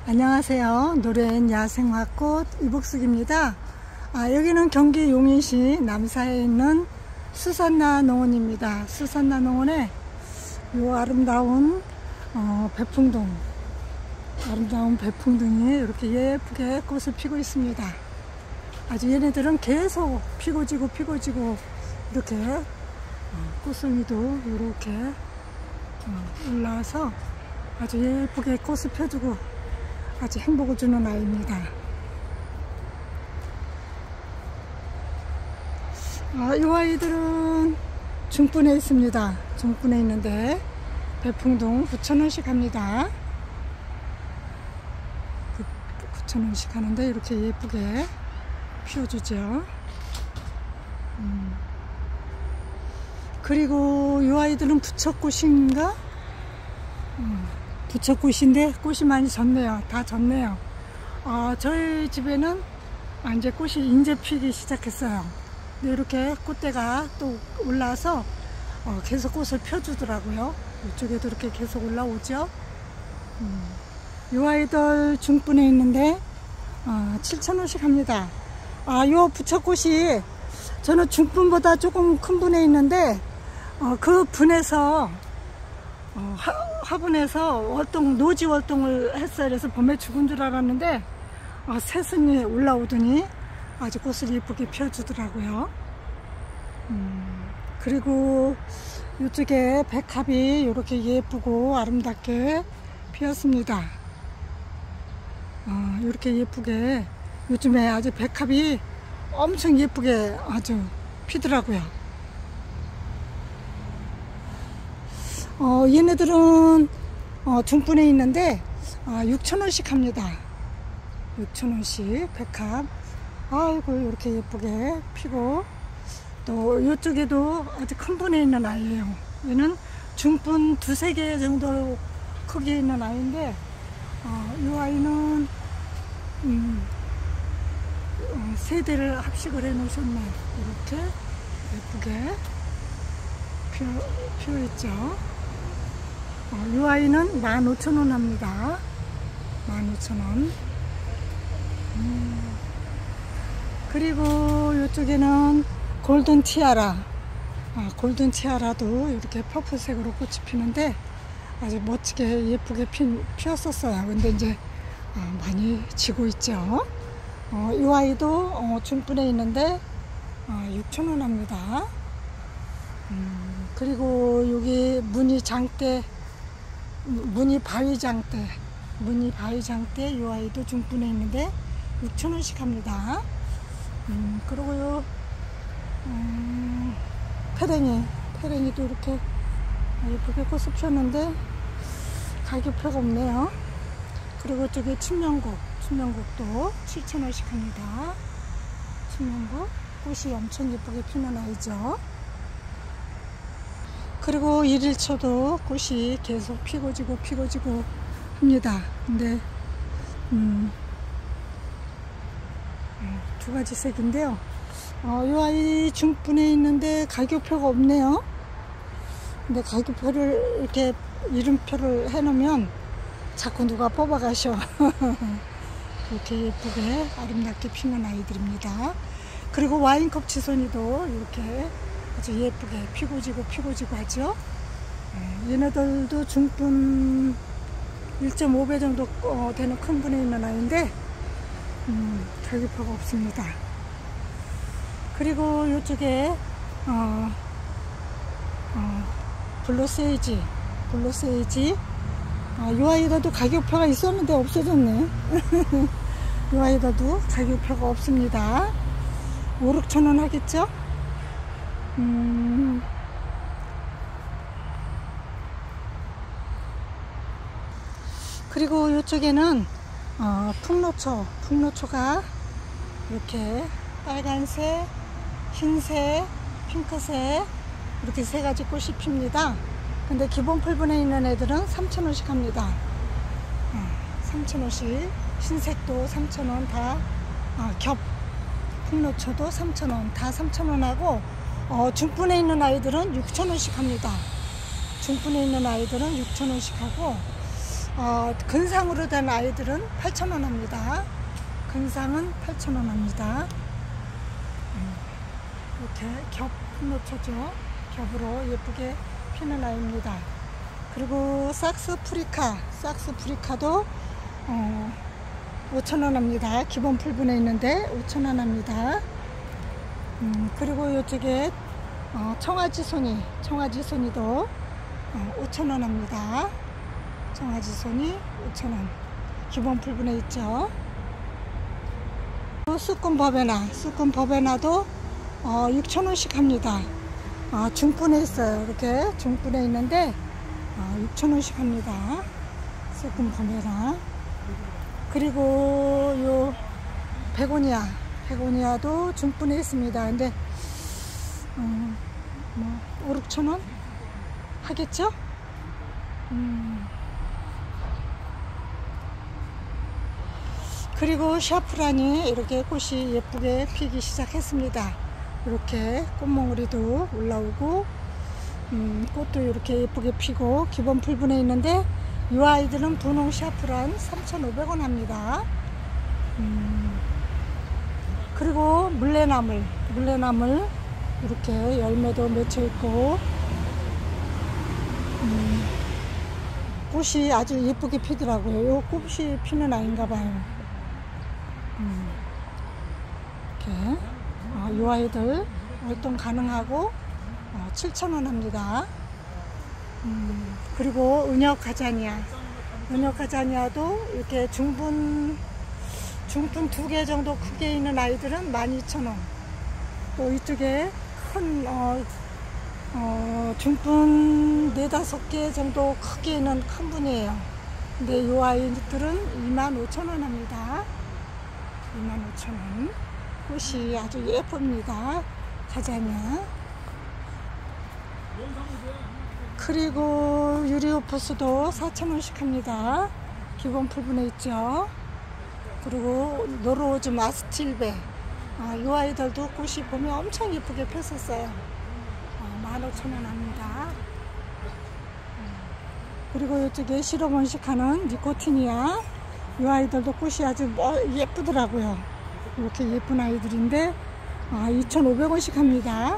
안녕하세요. 노래엔 야생화꽃 이복숙입니다. 여기는 경기 용인시 남사에 있는 수산나 농원입니다. 수산나 농원에 이 아름다운 배풍등이 이렇게 예쁘게 꽃을 피고 있습니다. 아주 얘네들은 계속 피고 지고 이렇게 꽃송이도 이렇게 올라와서 아주 예쁘게 꽃을 펴주고 아주 행복을 주는 아이입니다. 이 아이들은 중분에 있습니다. 중분에 있는데 배풍동 9,000원씩 합니다. 9,000원씩 하는데 이렇게 예쁘게 피워주죠. 그리고 이 아이들은 부처꽃인가? 부처꽃인데 꽃이 많이 졌네요. 다 졌네요. 저희 집에는 이제 꽃이 이제 피기 시작했어요. 근데 이렇게 꽃대가 또 올라와서 계속 꽃을 펴주더라고요. 이쪽에도 이렇게 계속 올라오죠. 이 아이들 중분에 있는데 7,000원씩 합니다. 이 부처꽃이 저는 중분보다 조금 큰 분에 있는데 그 분에서 화분에서 노지 활동을 했어요. 그래서 봄에 죽은 줄 알았는데 새순이 올라오더니 아주 꽃을 예쁘게 펴주더라고요. 그리고 이쪽에 백합이 이렇게 예쁘고 아름답게 피었습니다. 이렇게 예쁘게 요즘에 아주 백합이 엄청 예쁘게 아주 피더라고요. 얘네들은 중분에 있는데 6,000원씩 합니다. 6,000원씩 백합. 아이고 이렇게 예쁘게 피고, 또 이쪽에도 아주 큰 분에 있는 아이예요. 얘는 중분 2~3개 정도 크기에 있는 아이인데 이 아이는 세대를 합식을 해 놓으셨네. 이렇게 예쁘게 피어 있죠. 이 아이는 15,000원 합니다. 15,000원. 그리고 이쪽에는 골든 티아라. 골든 티아라도 이렇게 퍼플색으로 꽃이 피는데 아주 멋지게 예쁘게 피었었어요. 근데 이제 많이 지고 있죠. 이 아이도 중분에 있는데 6,000원 합니다. 그리고 여기 무늬 바위장대 이 아이도 중분에 있는데 6,000원씩 합니다. 그리고요 페랭이도 이렇게 예쁘게 꽃을 폈는데 가격표가 없네요. 그리고 저기 춘명국도 7,000원씩 합니다. 춘명국 꽃이 엄청 예쁘게 피는 아이죠. 그리고 1일초도 꽃이 계속 피고 지고 합니다. 근데 2가지 색인데요. 이 아이 중분에 있는데 가격표가 없네요. 근데 가격표를 이렇게 이름표를 해놓으면 자꾸 누가 뽑아가셔. 이렇게 예쁘게 아름답게 피는 아이들입니다. 그리고 와인컵 지손이도 이렇게 아주 예쁘게 피고 지고 하죠. 얘네들도 중분 1.5배 정도 되는 큰 분에 있는 아이인데 가격표가 없습니다. 그리고 이쪽에 블루세이지 이 아이들도 가격표가 있었는데 없어졌네. 이 아이들도 가격표가 없습니다. 5~6,000원 하겠죠? 그리고 이쪽에는 풍노초가 이렇게 빨간색, 흰색, 핑크색 이렇게 3가지 꽃이 핍니다. 근데 기본 풀분에 있는 애들은 3,000원씩 합니다. 3,000원씩. 흰색도 3,000원 다 풍노초도 3,000원 다 3,000원 하고 중분에 있는 아이들은 6,000원씩 합니다. 중분에 있는 아이들은 6,000원씩 하고 근상으로 된 아이들은 8,000원 합니다. 근상은 8,000원 합니다. 이렇게 겹 놓쳐죠. 겹으로 예쁘게 피는 아이입니다. 그리고 싹스프리카도 5,000원 합니다. 기본 풀분에 있는데 5,000원 합니다. 그리고 이쪽에 청아지손이도 5,000원 합니다. 청아지손이 5,000원. 기본 풀분에 있죠. 수꾼버베나도 6,000원씩 합니다. 중분에 있어요. 이렇게 중분에 있는데 6,000원씩 합니다. 수꾼버베나. 그리고 요 베고니아도 중분에 있습니다. 근데 5, 6,000원 하겠죠? 그리고 샤프란이 이렇게 꽃이 예쁘게 피기 시작했습니다. 이렇게 꽃몽우리도 올라오고 꽃도 이렇게 예쁘게 피고 기본 풀분에 있는데 이 아이들은 분홍 샤프란 3,500원 합니다. 그리고 물레나물 이렇게 열매도 맺혀 있고 꽃이 아주 예쁘게 피더라고요. 이 꽃이 피는 아이인가 봐요. 이렇게 이 아이들 활동 가능하고 7,000원 합니다. 그리고 은혁가자니아도 이렇게 중분 2개 정도 크게 있는 아이들은 12,000원. 또 이쪽에 큰 중분 4-5개 정도 크게 있는 큰 분이에요. 근데 이 아이들은 25,000원 합니다. 25,000원. 꽃이 아주 예쁩니다. 가자니아. 그리고 유리오프스도 4,000원씩 합니다. 기본 풀분에 있죠. 그리고 노로우즈 마스틸베, 이 아이들도 꽃이 보면 엄청 예쁘게 폈었어요. 15,000원 합니다. 그리고 이쪽에 실험원식하는 니코티니아, 이 아이들도 꽃이 아주 예쁘더라고요. 이렇게 예쁜 아이들인데 2,500원씩 합니다.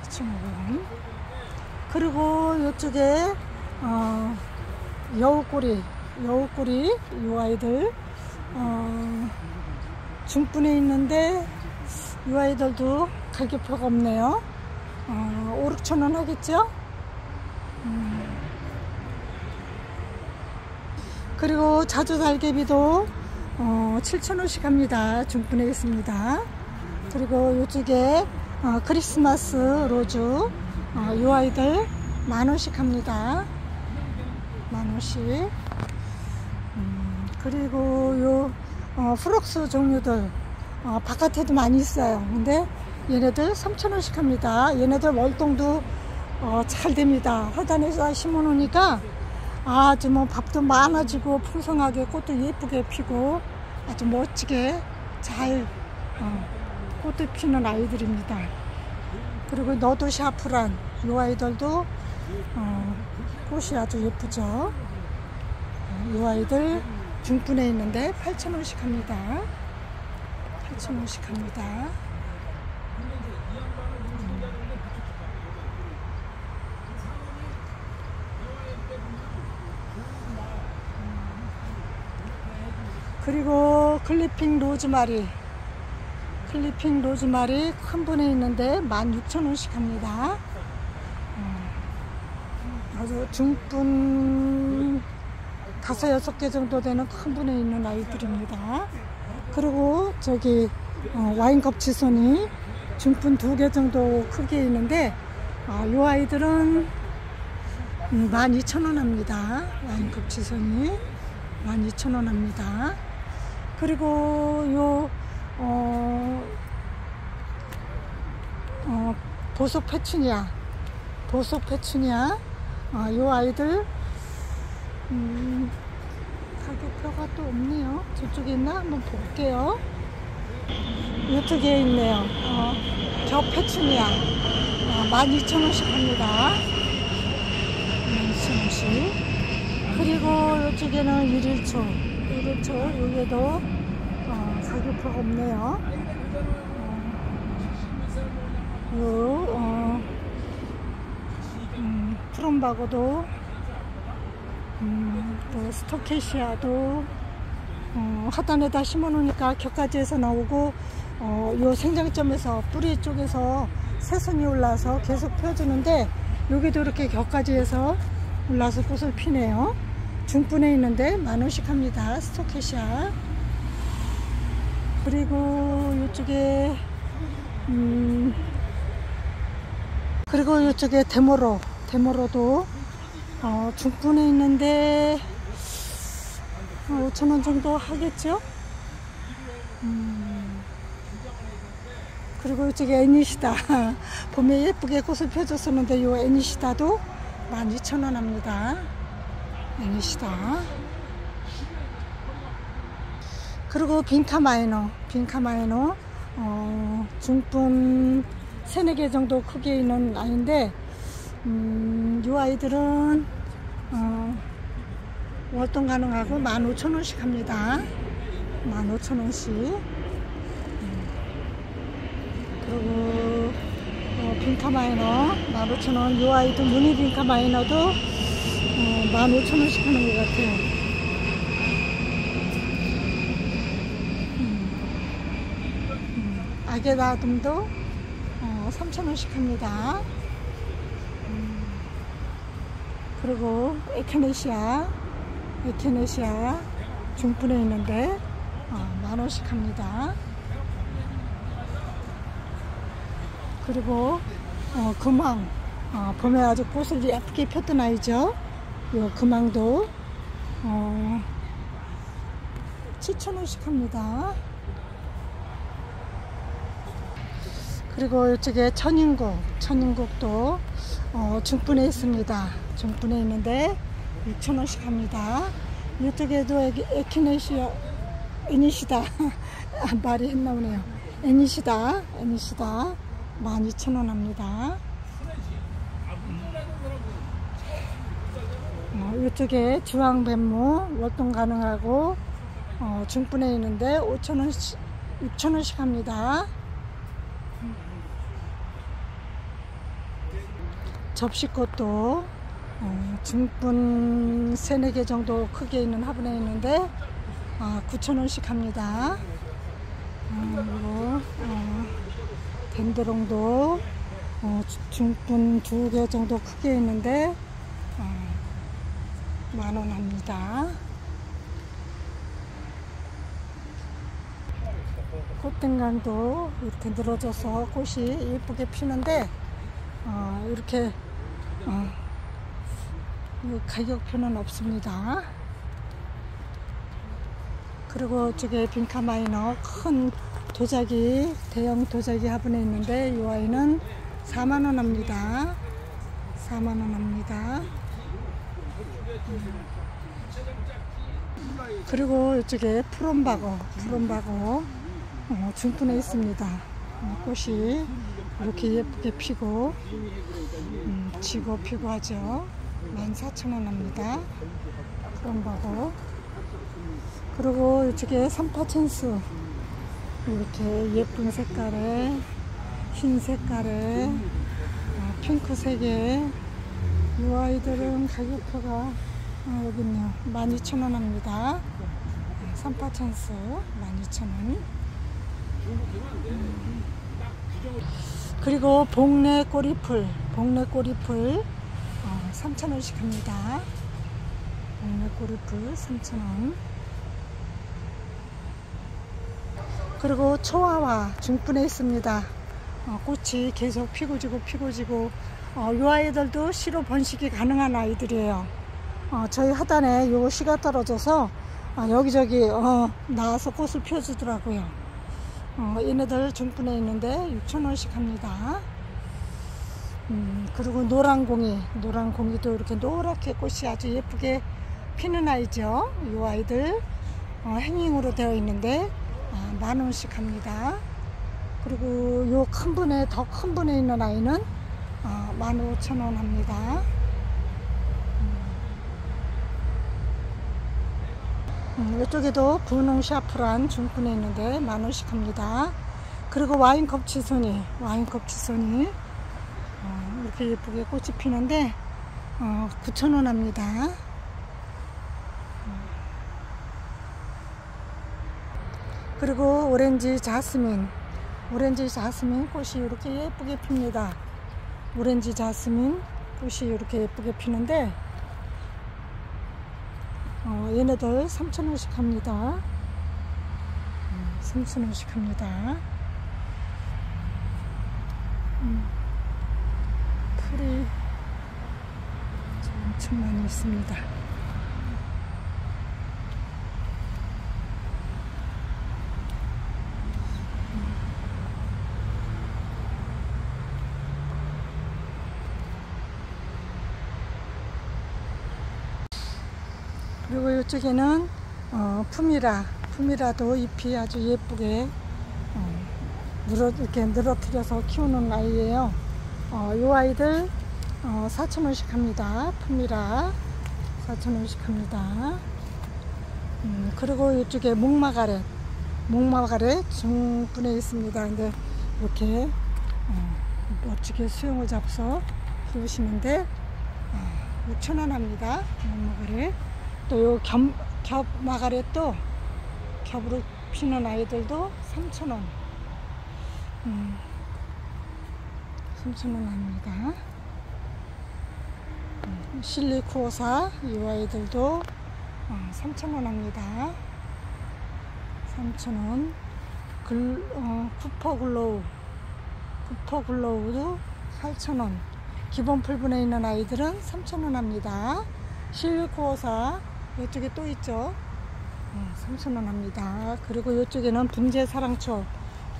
2,500원. 그리고 이쪽에 여우꼬리 이 아이들 중분에 있는데 이 아이들도 가격표가 없네요. 5, 6,000원 하겠죠. 그리고 자주달개비도 7,000원씩 합니다. 중분에 있습니다. 그리고 이쪽에 크리스마스 로즈, 이 아이들 10,000원씩 합니다. 10,000원씩. 그리고 요 프럭스 종류들 바깥에도 많이 있어요. 근데 얘네들 3,000원씩 합니다. 얘네들 월동도 잘 됩니다. 하단에서 심어 놓으니까 아주 뭐 밥도 많아지고 풍성하게 꽃도 예쁘게 피고 아주 멋지게 잘 꽃도 피는 아이들입니다. 그리고 너도 샤프란, 이 아이들도 꽃이 아주 예쁘죠. 이 아이들 중분에 있는데 8,000원씩 합니다. 8,000원씩 합니다. 그리고 클리핑 로즈마리 큰 분에 있는데 16,000원씩 합니다. 아주 중분 5-6개 정도 되는 큰 분에 있는 아이들입니다. 그리고 저기 와인컵 지손이 중분 2개 정도 크게 있는데 이 아이들은 12,000원 합니다. 와인컵 지손이 12,000원 합니다. 그리고 보석 페추니아 이 아이들 가격표가 또 없네요. 저쪽에 있나? 한번 볼게요. 이쪽에 있네요. 저 페추니아 12,000원씩 합니다. 12,000원씩. 이쪽에는 1일초 여기에도 가격표가 없네요. 푸른바고도 또 스토케시아도 하단에다 심어놓으니까 격가지에서 나오고 요 생장점에서 뿌리 쪽에서 새순이 올라서 계속 펴주는데 여기도 이렇게 격가지에서 올라서 꽃을 피네요. 중분에 있는데 10,000원씩 합니다. 스토케시아. 그리고 이쪽에 그리고 이쪽에 데모로도 중분에 있는데 5,000원 정도 하겠죠. 그리고 이쪽에 애니시다. 봄에 예쁘게 꽃을 펴줬었는데 이 애니시다도 12,000원 합니다. 애니시다. 그리고 빈카마이너 중분 3-4개 정도 크기에 있는 아이인데 이 아이들은 월동 가능하고 15,000원씩 합니다. 15,000원씩. 그리고 빈카마이너 15,000원. 이 아이도 무늬 빈카마이너도 15,000원씩 하는 것 같아요. 아게다듬도 3,000원씩 합니다. 그리고 에케네시아 중분에 있는데 10,000원씩 합니다. 그리고 금황, 봄에 아주 꽃을 예쁘게 폈던 아이죠. 요 금황도 7,000원씩 합니다. 그리고 이쪽에 천인국도 중분에 있습니다. 중분에 있는데 6,000원씩 합니다. 이쪽에도 애니시다 말이 헷나오네요. 애니시다 12,000원 합니다. 이쪽에 주황뱀무 월동 가능하고 중분에 있는데 5,000원씩 6,000원씩 합니다. 접시꽃도 중분 3-4개 정도 크게 있는 화분에 있는데 9,000원씩 합니다. 그리고 덴드롱도 중분 2개 정도 크게 있는데 10,000원 합니다. 꽃등강도 이렇게 늘어져서 꽃이 예쁘게 피는데 이렇게 가격표는 없습니다. 그리고 저게 빈카마이너 큰 도자기, 대형 도자기 화분에 있는데 이 아이는 40,000원 합니다. 40,000원 합니다. 그리고 이쪽에 푸른바고 중분에 있습니다. 꽃이 이렇게 예쁘게 피고 지고 피고 하죠. 14,000원 합니다. 푸른바고. 그리고 이쪽에 삼파천수 이렇게 예쁜 색깔에 흰 색깔에 핑크색에 이 아이들은 가격표가 여기 있네요. 12,000원 합니다. 삼파천수 12,000원. 그리고 복례 꼬리풀 3,000원씩 합니다. 복례 꼬리풀 3,000원. 그리고 초화화 중분에 있습니다. 꽃이 계속 피고 지고 이 아이들도 씨로 번식이 가능한 아이들이에요. 저희 하단에 요 씨가 떨어져서 여기저기 나와서 꽃을 펴주더라고요. 얘네들 중분에 있는데 6,000원씩 합니다. 그리고 노란공이도 이렇게 노랗게 꽃이 아주 예쁘게 피는 아이죠. 이 아이들 행잉으로 되어 있는데 10,000원씩 합니다. 그리고 요 큰 분에 더 큰 분에 있는 아이는 15,000원 합니다. 이쪽에도 분홍 샤프란 중분에 있는데 10,000원씩 합니다. 그리고 와인컵 지손이 이렇게 예쁘게 꽃이 피는데 9,000원 합니다. 그리고 오렌지 자스민 꽃이 이렇게 예쁘게 핍니다. 오렌지 자스민 꽃이 이렇게 예쁘게 피는데 얘네들 3,000원씩 합니다. 3,000원씩 합니다. 풀이 엄청 많이 있습니다. 그리고 이쪽에는 푸미라도 잎이 아주 예쁘게 이렇게 늘어뜨려서 키우는 아이예요. 이 아이들 4,000원씩 합니다. 푸미라 4,000원씩 합니다. 그리고 이쪽에 목마가렛 중분에 있습니다. 근데 이렇게 멋지게 수영을 잡아서 키우시는데 6,000원 합니다. 목마가렛. 또 요 겹 마가렛도 겹으로 피는 아이들도 3,000원 3,000원 합니다. 실리쿠오사 이 아이들도 3,000원 합니다. 3,000원. 쿠퍼글로우도 8,000원. 기본 풀분에 있는 아이들은 3,000원 합니다. 실리쿠오사 이쪽에 또 있죠. 3,000원 합니다. 그리고 이쪽에는 분재사랑초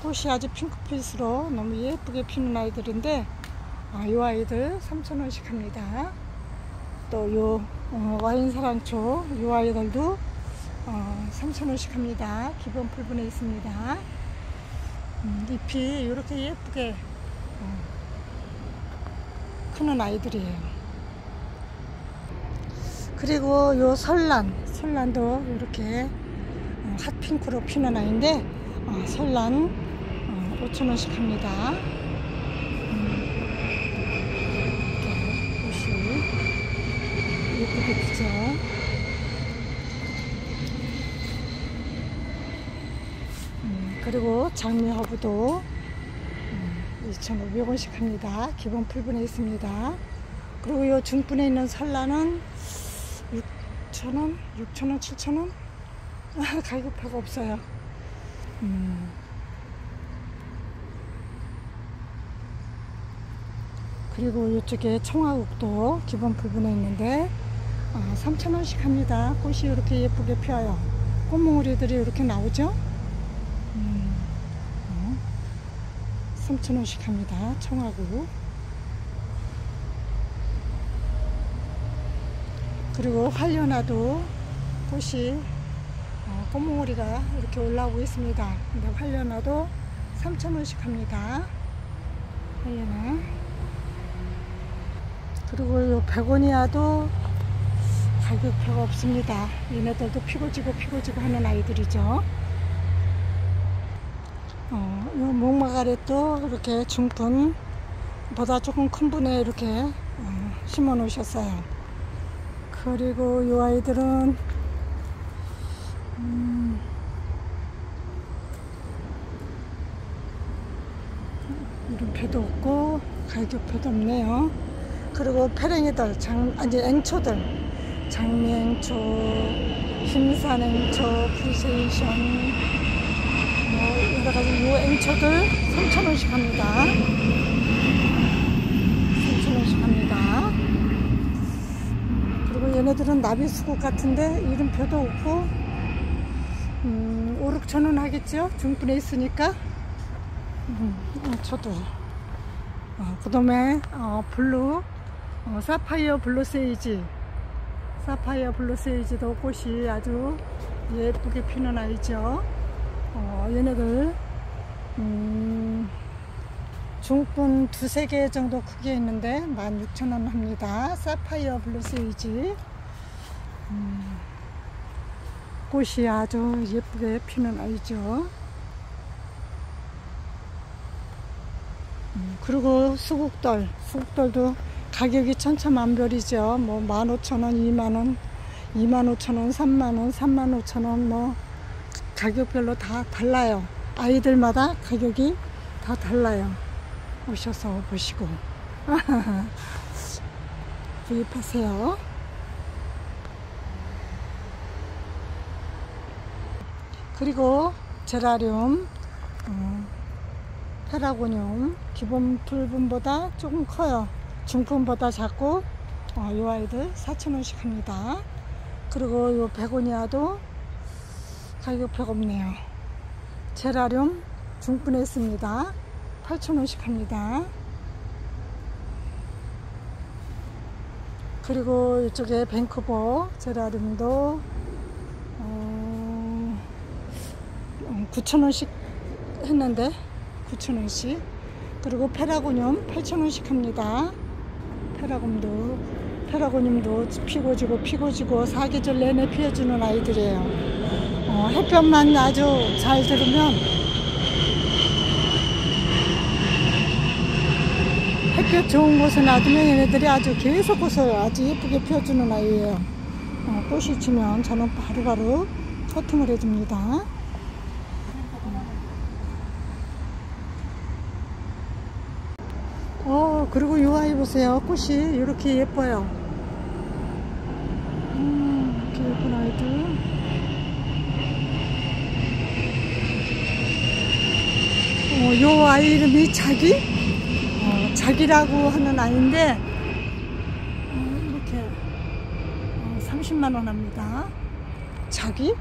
꽃이 아주 핑크빛으로 너무 예쁘게 피는 아이들인데 이 아이들 3,000원씩 합니다. 또 요 와인사랑초 이 아이들도 3,000원씩 합니다. 기본 풀분에 있습니다. 잎이 이렇게 예쁘게 크는 아이들이에요. 그리고 요 설란도 이렇게 핫핑크로 피는 아이인데 설란 5,000원씩 합니다. 이렇게 꽃이 예쁘게 피죠. 그리고 장미허브도 2,500원씩 합니다. 기본 풀분에 있습니다. 그리고 요 중분에 있는 설란은 6,000원, 6,000원, 7,000원? 가격표가 없어요. 그리고 이쪽에 청화국도 기본 풀분에 있는데 3,000원씩 합니다. 꽃이 이렇게 예쁘게 펴요. 꽃몽우리들이 이렇게 나오죠. 3,000원씩 합니다. 청화국. 그리고 활려나도 꽃이 꽃몽우리가 이렇게 올라오고 있습니다. 근데 활려나도 3,000원씩 합니다. 활려나. 그리고 이 베고니아도 가격표가 없습니다. 얘네들도 피고지고 하는 아이들이죠. 이 목마가렛도 이렇게 중분보다 조금 큰 분에 이렇게 심어 놓으셨어요. 그리고 이 아이들은 이름표도 없고 가격표도 없네요. 그리고 페랭이들, 앵초들, 장미앵초, 흰산앵초, 푸세이션 여러가지 이 앵초들 3,000원씩 합니다. 3,000원씩 합니다. 그리고 얘네들은 나비수국 같은데 이름표도 없고 5,000~6,000원 하겠죠? 중분에 있으니까. 저도 그 다음에 사파이어 블루세이지도 꽃이 아주 예쁘게 피는 아이죠. 얘네들 중분 2~3개 정도 크기에 있는데 16,000원 합니다. 사파이어 블루세이지. 꽃이 아주 예쁘게 피는 아이죠. 그리고 수국돌도 가격이 천차만별이죠. 뭐 15,000원, 2만원, 25,000원, 3만원, 35,000원, 뭐 가격별로 다 달라요. 아이들마다 가격이 다 달라요. 오셔서 보시고 구입하세요. 그리고 제라늄, 페라고늄 기본 풀분보다 조금 커요. 중품보다 작고 요 아이들 4,000원씩 합니다. 그리고 요 베고니아도 가격표가 없네요. 제라늄 중분에 있습니다. 8,000원씩 합니다. 그리고 이쪽에 밴쿠버 제라늄도 9,000원씩 했는데 9,000원씩. 그리고 페라고늄 8,000원씩 합니다. 페라고늄도 피고 지고 사계절 내내 피어주는 아이들이에요. 햇볕만 아주 잘 들으면, 햇볕 좋은 곳에 놔두면 얘네들이 아주 계속 고서요. 아주 예쁘게 피어주는 아이예요. 꽃이 지면 저는 바로바로 커팅을 해줍니다. 그리고 이 아이 보세요. 꽃이 이렇게 예뻐요. 이렇게 예쁜 아이들. 이 아이 이름이 자기라고 하는 아이인데, 이렇게 30만원 합니다. 자기?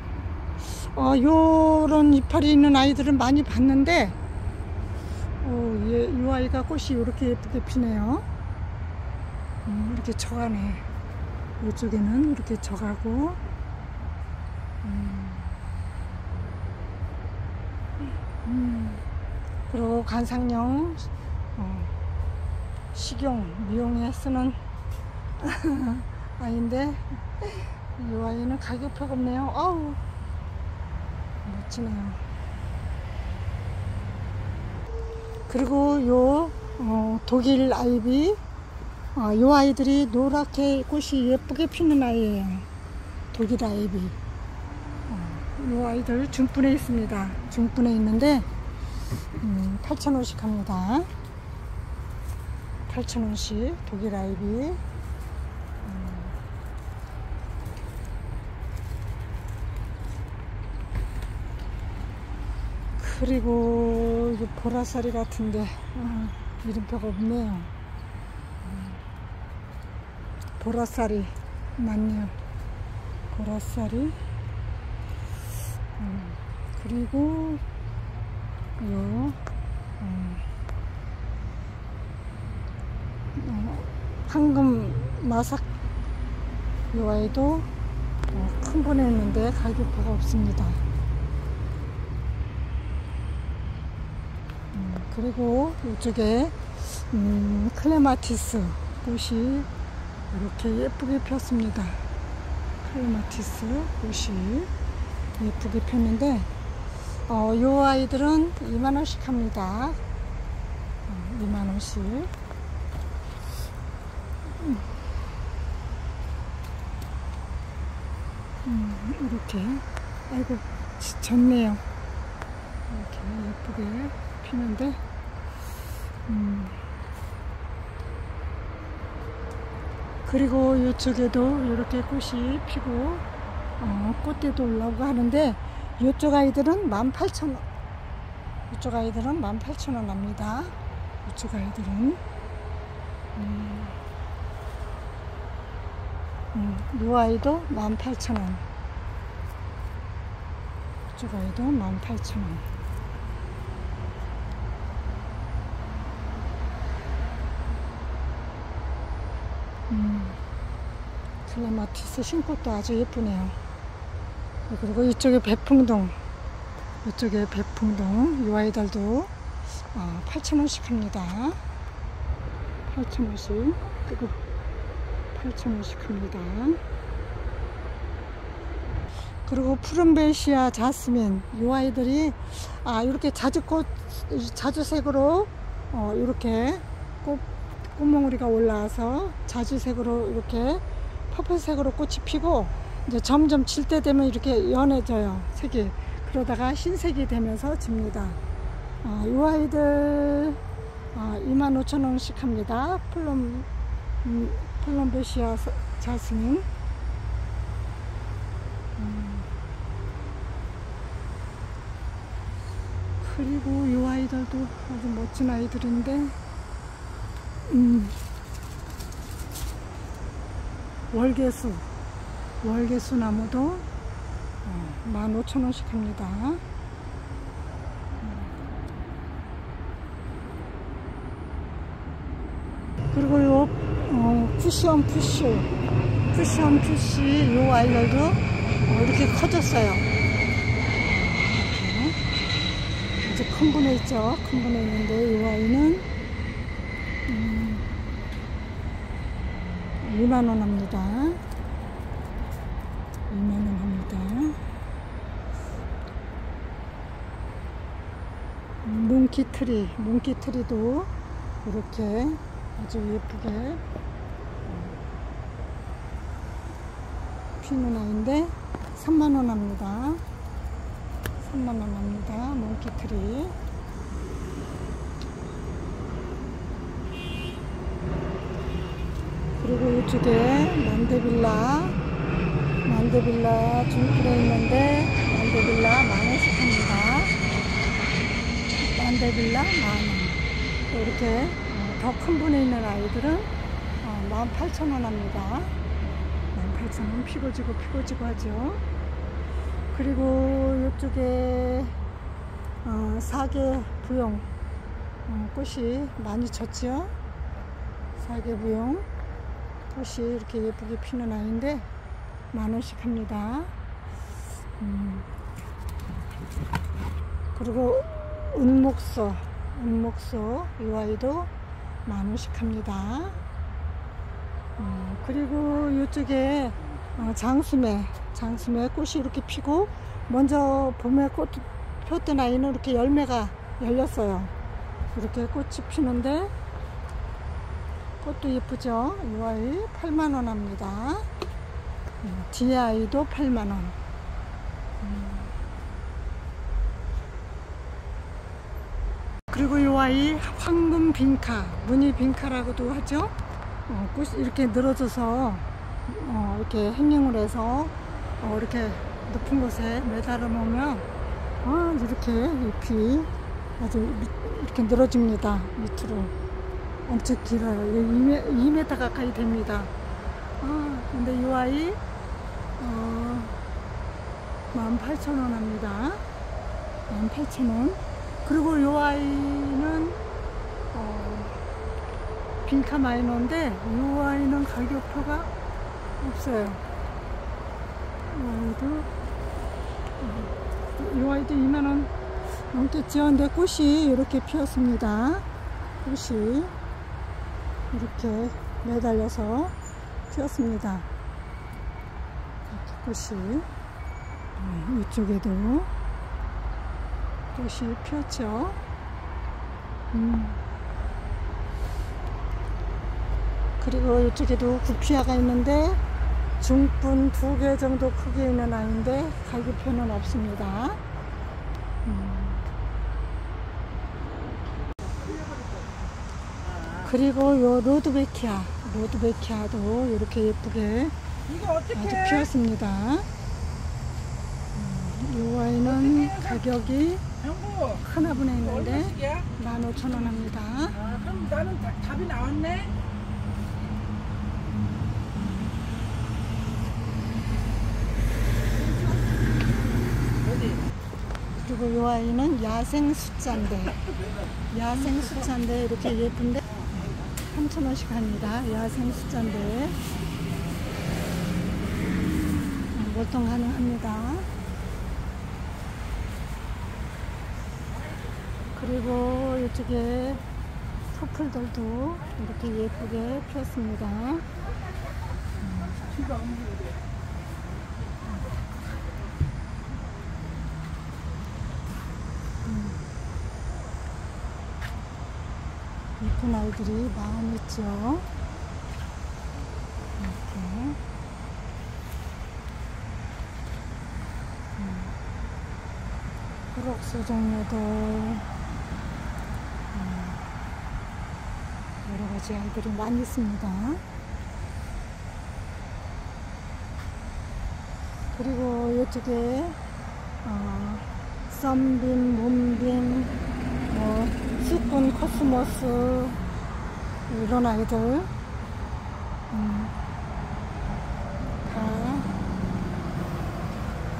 요런 이파리 있는 아이들은 많이 봤는데, 이 아이가 꽃이 이렇게 예쁘게 피네요. 이렇게 져가네. 이쪽에는 이렇게 져가고, 그리고 관상용, 식용, 미용에 쓰는 아이인데, 이 아이는 가격표가 없네요. 아우, 멋지네요. 그리고 요 독일 아이비, 요 아이들이 노랗게 꽃이 예쁘게 피는 아이예요. 독일 아이비. 요 아이들 중분에 있습니다. 중분에 있는데 8,000원씩 합니다. 8,000원씩 독일 아이비. 그리고 이거 보라사리 같은데 이름표가 없네요. 보라사리 맞네요. 보라사리. 그리고 요 황금 마삭, 요 아이도 큰 분에 있는데 가격표가 없습니다. 그리고 이쪽에 클레마티스 꽃이 이렇게 예쁘게 폈습니다. 클레마티스 꽃이 예쁘게 폈는데 요 아이들은 2만원씩 합니다. 2만원씩. 이렇게 아이고 졌네요. 이렇게 예쁘게 피는데 그리고 이쪽에도 이렇게 꽃이 피고 꽃대도 올라오고 하는데, 이쪽 아이들은 18,000원, 이쪽 아이들은 18,000원 합니다. 이쪽 아이들은 이 아이도 18,000원, 이쪽 아이도 18,000원. 클레마티스 신꽃도 아주 예쁘네요. 그리고 이쪽에 배풍동, 이쪽에 배풍동, 이 아이들도 8,000원씩 합니다. 8,000원씩. 그리고 8,000원씩 합니다. 그리고 푸른베시아 자스민, 이 아이들이 이렇게 자주색으로 이렇게 꽃몽우리가 올라와서 자주색으로 이렇게 퍼플색으로 꽃이 피고 이제 점점 질 때 되면 이렇게 연해져요, 색이. 그러다가 흰색이 되면서 집니다. 이 아이들 25,000원씩 합니다. 푸른베시아 자스민. 그리고 이 아이들도 아주 멋진 아이들인데, 월계수 나무도 15,000원씩 합니다. 그리고 요 쿠션 푸쉬 이 아이들도 이렇게 커졌어요. 이렇게 아주 큰 분에 있죠. 큰 분에 있는데 이 아이는 2만원 합니다. 2만원 합니다. 몽키트리도 이렇게 아주 예쁘게 피는 아이인데 3만원 합니다. 3만원 합니다. 몽키트리. 그리고 이쪽에 만데빌라 중길에 있는데 만데빌라 10,000원씩 합니다. 만데빌라 10,000원. 이렇게 더 큰 분에 있는 아이들은 18,000원 합니다. 18,000원. 피고지고 하죠. 그리고 이쪽에 사계 부용 꽃이 많이 졌죠. 사계 부용 꽃이 이렇게 예쁘게 피는 아이인데 10,000원씩 합니다. 그리고 은목소 이 아이도 10,000원씩 합니다. 그리고 이쪽에 장수매 꽃이 이렇게 피고, 먼저 봄에 꽃 폈던 아이는 이렇게 열매가 열렸어요. 이렇게 꽃이 피는데 꽃도 예쁘죠. 이 아이 8만원 합니다. 뒤에 아이도 8만원. 그리고 이 아이 황금 빈카, 무늬 빈카라고도 하죠. 꽃이 이렇게 늘어져서 이렇게 행링을 해서 이렇게 높은 곳에 매달아 놓으면 이렇게 잎이 아주 이렇게 늘어집니다. 밑으로 엄청 길어요. 2m 가까이 됩니다. 근데 이 아이 18,000원 합니다. 18,000원. 그리고 이 아이는 빈카 마이너인데 이 아이는 가격표가 없어요. 이 아이도 2만원 넘겠죠. 근데 꽃이 이렇게 피었습니다. 꽃이 이렇게 매달려서 피었습니다. 이렇게 꽃이 이쪽에도 꽃이 피었죠. 그리고 이쪽에도 구피아가 있는데 중분 2개 정도 크게 있는 아이인데 가격표는 없습니다. 그리고 요 로드베키아도 이렇게 예쁘게 아주 피었습니다. 이 아이는 가격이 큰 화분에 있는데 15,000원 합니다. 그럼 나는 답이 나왔네? 그리고 이 아이는 야생 숫자인데 이렇게 예쁜데 3,000원씩 합니다. 야생 숫자인데 월동 가능합니다. 그리고 이쪽에 퍼플들도 이렇게 예쁘게 피었습니다. 예쁜 아이들이 많이 있죠. 이렇게. 초록소 종류도 여러 가지 아이들이 많이 있습니다. 그리고 이쪽에 썬빔, 문빔, 수꾼 코스모스 이런 아이들 다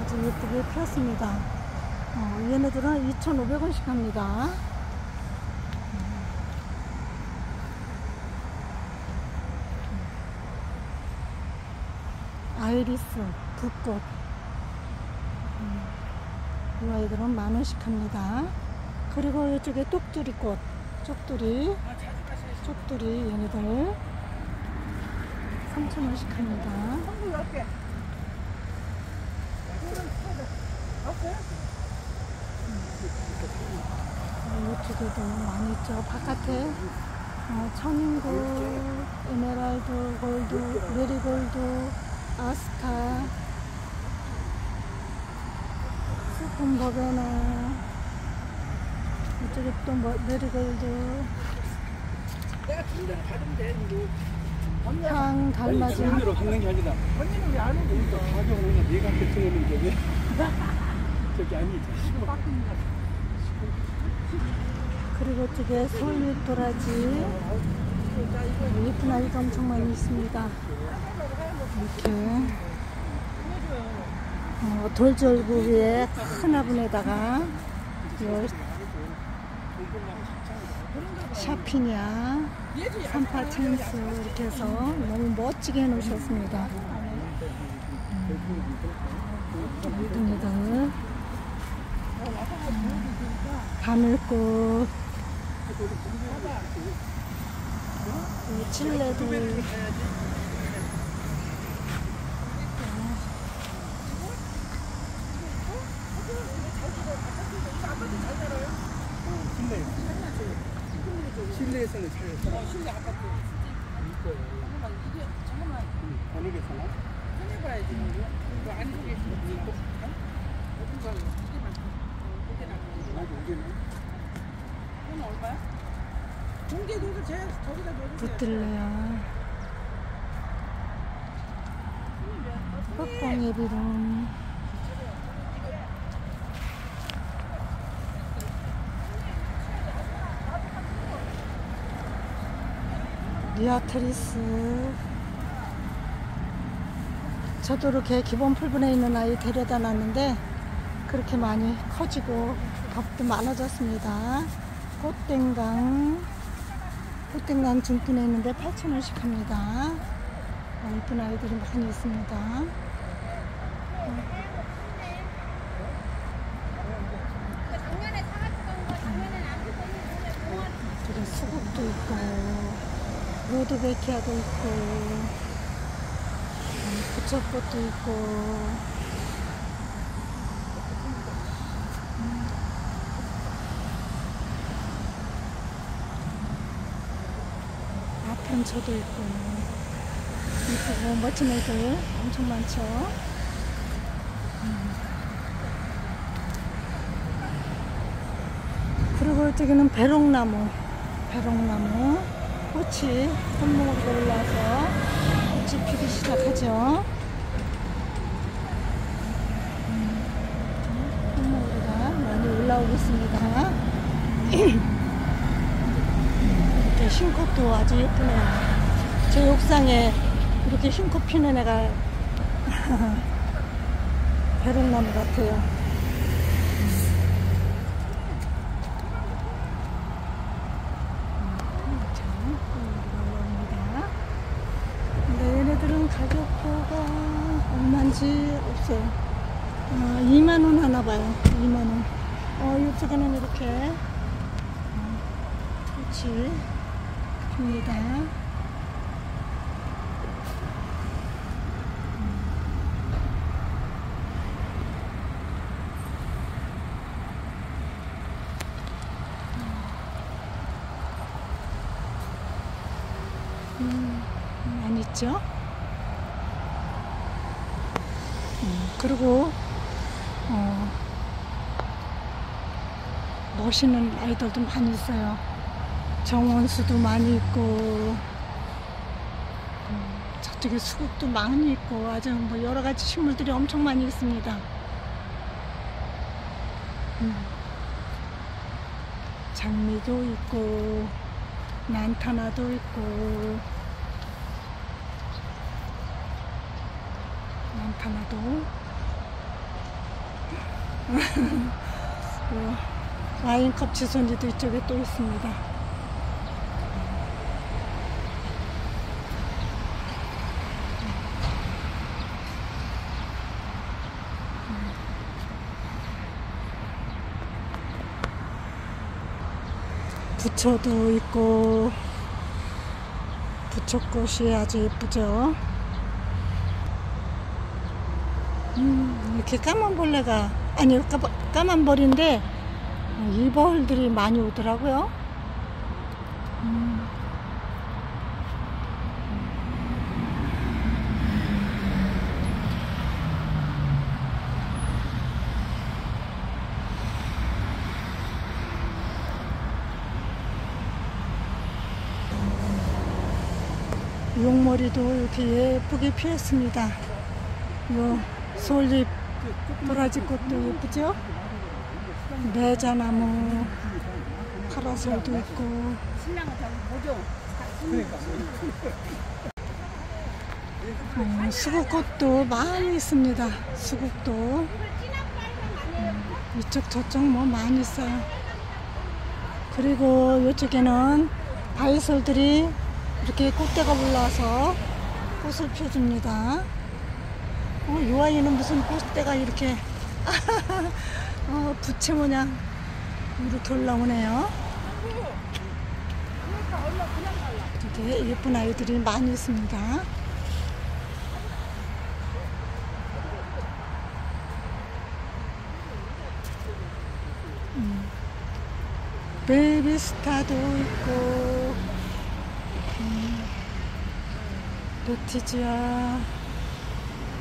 아주 예쁘게 피었습니다. 얘네들은 2,500원씩 합니다. 아이리스, 붓꽃 이 아이들은 10,000원씩 합니다. 그리고 이쪽에 똑두리꽃, 쪽두리 얘네들 3,000원씩 합니다. 이쪽에도 많이 있죠. 바깥에 천인골, 에메랄드 골드, 메리골드, 아스타, 수분 버베나, 이쪽에 또 메리골드, 내가 준대로 받으면 돼. 향 달맞이. 언니로 하는 게 아니라 언니는 왜 안 오고 가격은 내가 결정하는 게 왜? 저기 아니지. 그리고 이쪽에 솔잎 도라지 예쁜 아이가 엄청 많이 있습니다. 이렇게 돌절구 위에 큰 화분에다가 샤피냐, 삼파 챈스 이렇게 해서 너무 멋지게 해놓으셨습니다. 예쁩니다. 바늘꽃, 칠레들, 실내에서는 잘 실내 아파트. 이뻐요. 이게 잠깐만 어느 게 사나? 꺼내봐야지. 이거 안 속에 있어. 어딘가 이게만 여기는 이건 얼마야? 공개 넣어서 제 저기다 넣어주세요. 붙들레야, 흑봉예비름, 리아트리스. 저도 이렇게 기본 풀분에 있는 아이 데려다 놨는데 그렇게 많이 커지고 겁도 많아졌습니다. 꽃땡강 중분에 있는데 8,000원씩 합니다. 예쁜 아이들이 많이 있습니다. 저기 수국도 있고 로드베키아도 있고 부처꽃도 있고 아편초도 있고 이쁘고 멋진 애들 엄청 많죠. 그리고 이쪽에는 배롱나무 꽃이 꽃무늬가 올라서 꽃이 피기 시작하죠. 꽃무늬가 많이 올라오고 있습니다. 이렇게 흰꽃도 아주 예쁘네요. 제 옥상에 이렇게 흰꽃 피는 애가 배롱나무 같아요. 얘네들은 가격표가 얼마인지 없어요. 2만원 하나봐요. 2만원. 이쪽에는 이렇게 꽃이 핍니다. 있죠. 그리고 멋있는 아이들도 많이 있어요. 정원수도 많이 있고, 저쪽에 수국도 많이 있고, 아주 뭐 여러 가지 식물들이 엄청 많이 있습니다. 장미도 있고, 난타나도 있고, 난타나도 와인컵 지손이도 이쪽에 또 있습니다. 부초도 있고, 부초꽃이 아주 예쁘죠. 이렇게 까만 벌레가, 아니 까만 벌인데 이벌들이 많이 오더라고요. 용머리도 이렇게 예쁘게 피었습니다. 요 솔잎 도라지꽃도 예쁘죠? 매자나무, 파라솔도 있고, 수국꽃도 많이 있습니다. 수국도 이쪽 저쪽 뭐 많이 있어요. 그리고 이쪽에는 바이솔들이 이렇게 꽃대가 올라와서 꽃을 펴줍니다. 이 아이는 무슨 꽃대가 이렇게 부채 모양 이렇게 올라오네요. 이렇게 예쁜 아이들이 많이 있습니다. 베이비스타도 있고, 레티지아,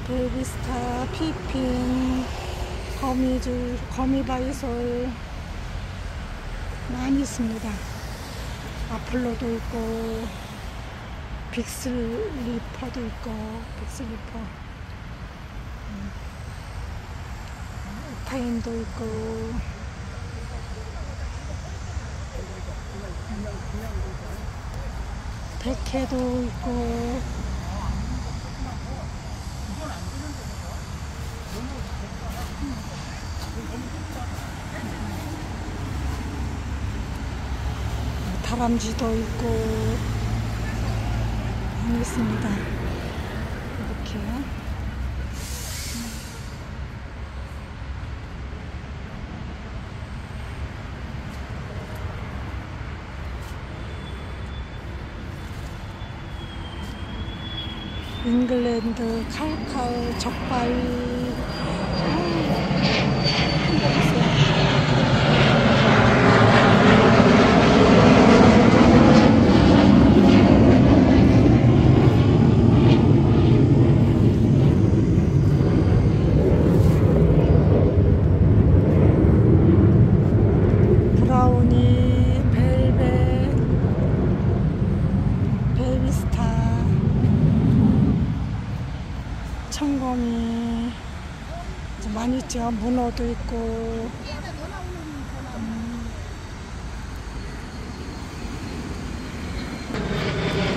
베이비스타, 피핀, 거미줄, 거미바이솔 많이 있습니다. 아폴로도 있고, 빅슬리퍼도 있고, 빅슬리퍼, 타임도 있고, 백해도 있고, 다람쥐도 있고 많이 있습니다. 이렇게 잉글랜드 칼칼 적바위 브라우니, 벨벳, 베이비스타, 청거미 많이 있죠. 문어도 있고,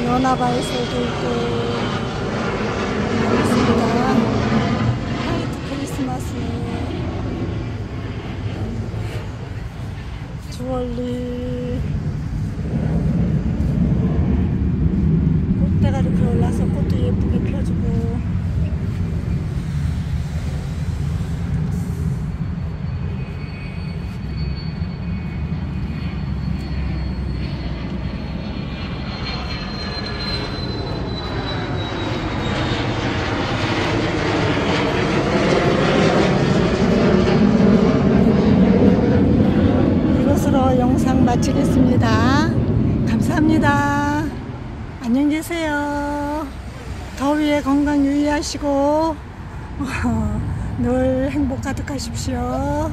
연화바이솔도 있고 있습니다. 화이트 크리스마스, 주얼리, 꽃대가 이렇게 올라서 꽃도 예쁘게 펴주고, 이것으로 영상 마치겠습니다. 감사합니다. 안녕히 계세요. 더위에 건강 유의하시고 늘 행복 가득하십시오.